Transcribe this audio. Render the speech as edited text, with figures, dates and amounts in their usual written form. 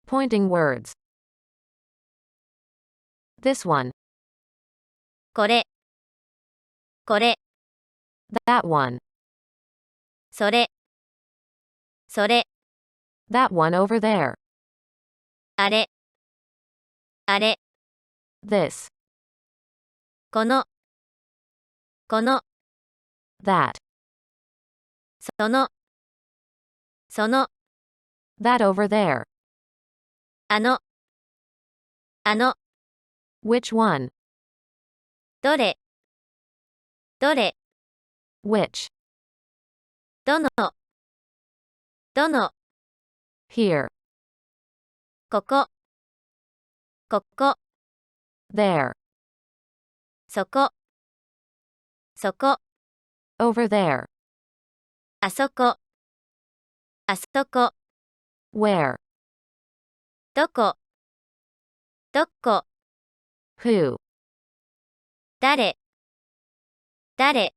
Pointing words. This one. これ、これ、That one. それ、それ、That one over there. あれ、あれ、This. この、この、That. その、その、That over there. あの、あの、Which one? どれ、どれ、Which? どの、どの、Here. ここ、ここ、There. そこ、そこ、Over there. あそこ、あそこ、Where? どこ、どこ、Who? 誰、誰、